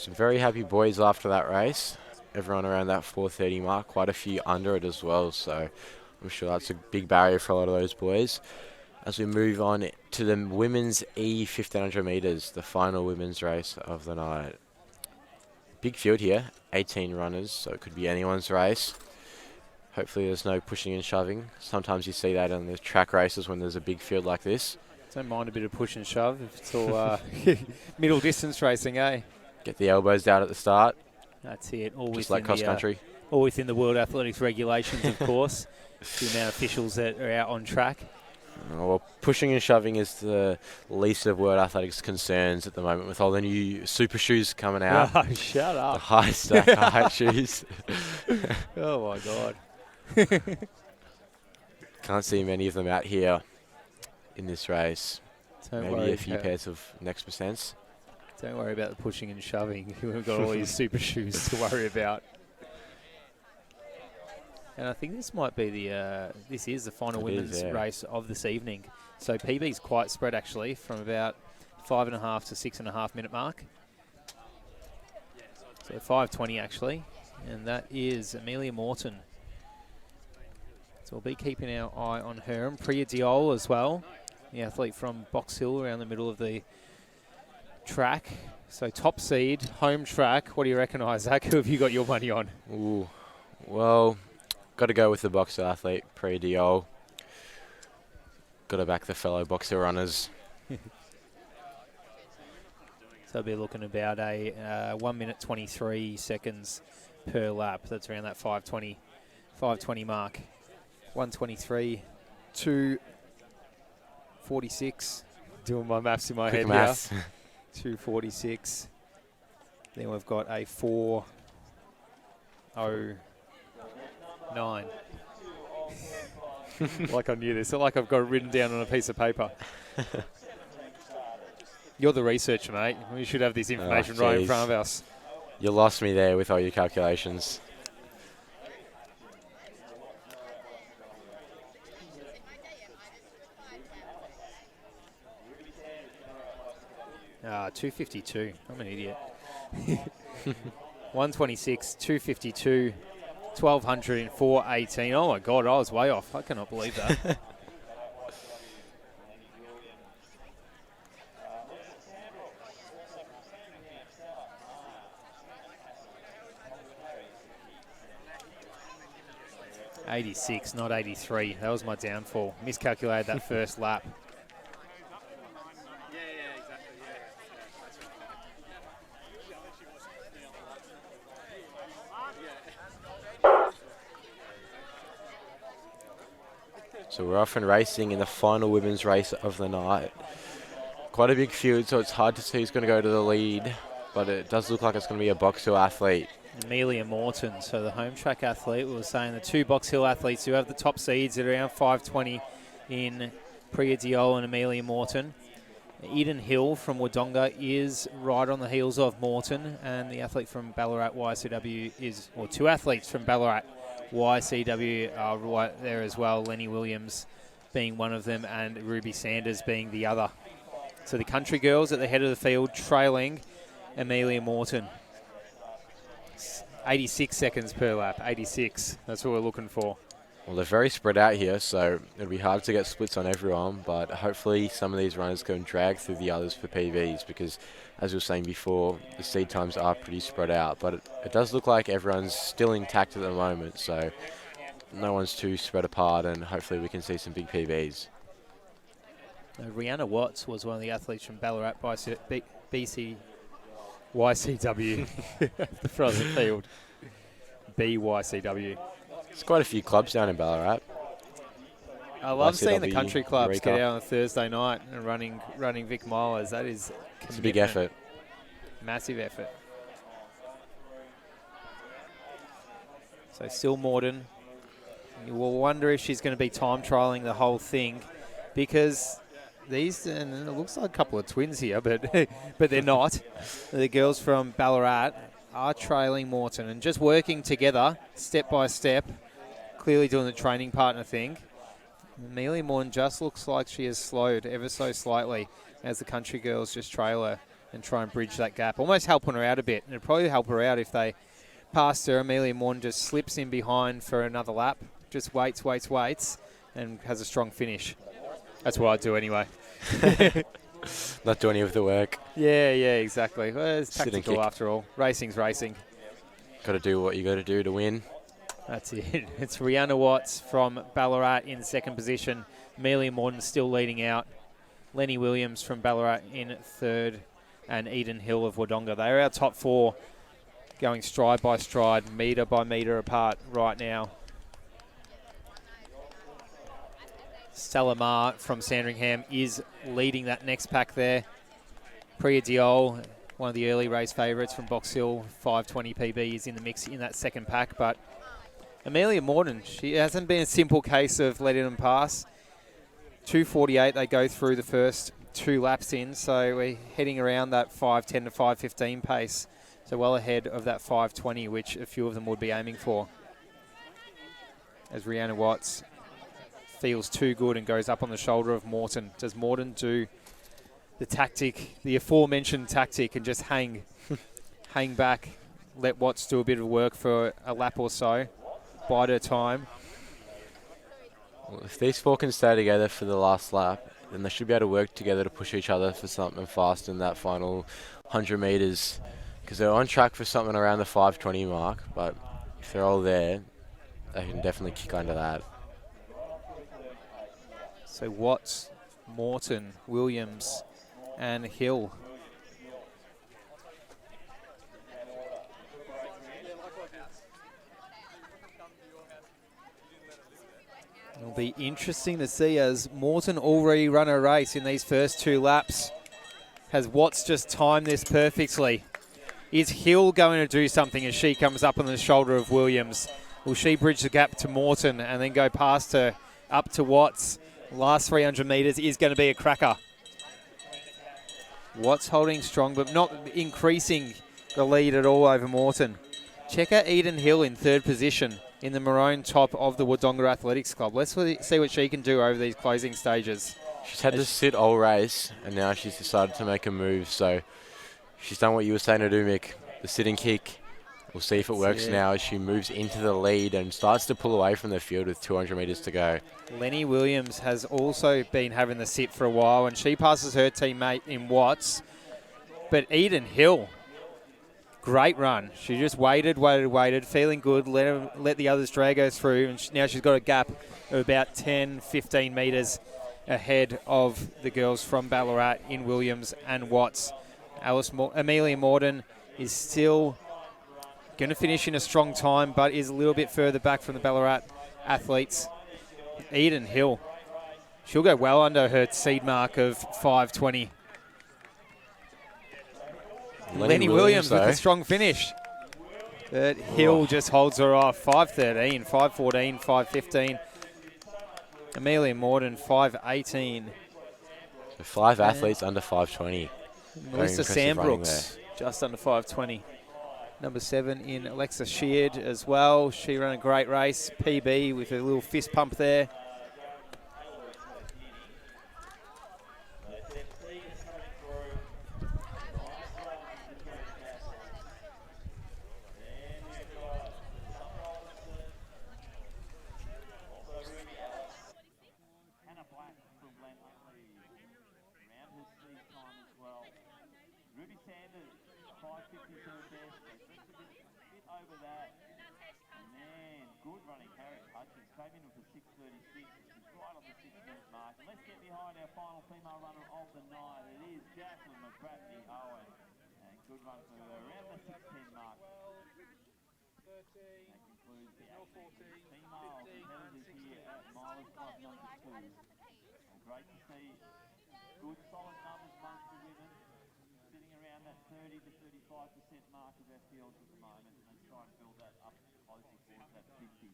Some very happy boys after that race. Everyone around that 4:30 mark, quite a few under it as well, so I'm sure that's a big barrier for a lot of those boys. As we move on to the women's E1500 metres, the final women's race of the night. Big field here, 18 runners, so it could be anyone's race. Hopefully there's no pushing and shoving. Sometimes you see that in the track races when there's a big field like this. Don't mind a bit of push and shove if it's all middle distance racing, eh? Get the elbows out at the start. That's it. All just like cross country. All within the World Athletics regulations, of course. The amount of officials that are out on track. Well, pushing and shoving is the least of World Athletics concerns at the moment with all the new super shoes coming out. Oh, shut up. The high stack height shoes. Oh, my God. Can't see many of them out here in this race. Maybe a few pairs of next percents. Don't worry about the pushing and shoving. We've got all these super shoes to worry about. And I think this might be this is the final women's race of this evening. So PB's quite spread actually from about 5.5 to 6.5 minute mark. So 5:20 actually, and that is Amelia Morton. So we'll be keeping our eye on her and Priya Diol as well, the athlete from Box Hill around the middle of the track. So top seed, home track. What do you reckon, Isaac? Who have you got your money on? Ooh, well, got to go with the Box Hill athlete, Priya Diol. Got to back the fellow Box Hill runners. So I'll be looking about a 1 minute 23 seconds per lap. That's around that 5:20 mark. 1:23, 2:46. Doing my maths in my head maths. here. 2:46. Then we've got a 4:09. Like I knew this. Like I've got it written down on a piece of paper. You're the researcher, mate. We should have this information right in front of us. You lost me there with all your calculations. Ah, 2:52. I'm an idiot. 1:26, 2:52, 1,200 and 4:18. Oh my God, I was way off. I cannot believe that. '86, not '83. That was my downfall. Miscalculated that first lap. So we're off and racing in the final women's race of the night. Quite a big field, so it's hard to see who's going to go to the lead, but it does look like it's going to be a Box Hill athlete. Amelia Morton, so the home track athlete. We were saying the two Box Hill athletes who have the top seeds at around 5:20 in Priya Diol and Amelia Morton. Eden Hill from Wodonga is right on the heels of Morton, and the athlete from Ballarat YCW is, or two athletes from Ballarat YCW are right there as well, Lenny Williams being one of them and Ruby Sanders being the other. So the country girls at the head of the field trailing Amelia Morton. 86 seconds per lap, 86. That's what we're looking for. Well, they're very spread out here, so it'll be hard to get splits on everyone, but hopefully some of these runners can drag through the others for PVs because, as we were saying before, the seed times are pretty spread out, but it does look like everyone's still intact at the moment, so no one's too spread apart, and hopefully we can see some big PVs. Rihanna Watts was one of the athletes from Ballarat YCW, the front of the field. BYCW. There's quite a few clubs down in Ballarat. I love seeing the YCW, country clubs Eureka. get out on a Thursday night and running Vic Milers. That is commitment. It's a big effort. Massive effort. So still Morton. You will wonder if she's going to be time trialing the whole thing because these, and it looks like a couple of twins here, but they're not. The girls from Ballarat are trailing Morton and just working together step by step, clearly doing the training partner thing. Amelia Morton just looks like she has slowed ever so slightly as the country girls just trail her. and try and bridge that gap. Almost helping her out a bit. And it'd probably help her out if they passed her. Amelia Morton just slips in behind for another lap. Just waits, and has a strong finish. That's what I do anyway. Not doing any of the work. Yeah, exactly. Well, it's Sit and tactical kick. after all. Racing's racing. Got to do what you got to do to win. That's it. It's Rihanna Watts from Ballarat in second position. Amelia Morton still leading out. Lenny Williams from Ballarat in third. And Eden Hill of Wodonga. They are our top four, going stride by stride, metre by metre apart right now. Stella Marr from Sandringham is leading that next pack there. Priya Diol, one of the early race favourites from Box Hill, 520 PB is in the mix in that second pack. But Amelia Morton, she hasn't been a simple case of letting them pass. 2:48 they go through the first 2 laps in, so we're heading around that 5:10 to 5:15 pace. So well ahead of that 5:20, which a few of them would be aiming for. As Rihanna Watts feels too good and goes up on the shoulder of Morton. Does Morton do the tactic, the aforementioned tactic, and just hang back, let Watts do a bit of work for a lap or so, bide her time? Well, if these four can stay together for the last lap, then they should be able to work together to push each other for something fast in that final 100 metres. Because they're on track for something around the 5:20 mark, but if they're all there, they can definitely kick under that. So Watts, Morton, Williams, and Hill. It'll be interesting to see as Morton already run a race in these first 2 laps. Has Watts just timed this perfectly? Is Hill going to do something as she comes up on the shoulder of Williams? Will she bridge the gap to Morton and then go past her up to Watts? Last 300 metres is going to be a cracker. Watts holding strong, but not increasing the lead at all over Morton. Check out Eden Hill in third position in the maroon top of the Wodonga Athletics Club. Let's see what she can do over these closing stages. She's had to sit all race, and now she's decided to make a move. So she's done what you were saying to do, Mick, the sitting kick. We'll see if it works now as she moves into the lead and starts to pull away from the field with 200 metres to go. Lenny Williams has also been having the sit for a while, and she passes her teammate in Watts. But Eden Hill, great run. She just waited, feeling good, let the others drag her through, and now she's got a gap of about 10, 15 metres ahead of the girls from Ballarat in Williams and Watts. Amelia Morton is still going to finish in a strong time, but is a little bit further back from the Ballarat athletes. Eden Hill, she'll go well under her seed mark of 5:20. Lenny Williams with a strong finish. But Hill just holds her off. 5:13, 5:14, 5:15. Amelia Morton, 5:18. 5 athletes under 5:20. Melissa Sandbrooks, just under 5:20. Number 7 in Alexa Sheard as well. She ran a great race. PB with a little fist pump there. Great to see good solid numbers amongst the women, sitting around that 30 to 35% mark of our fields at the moment, and trying to build that up closer towards that 50.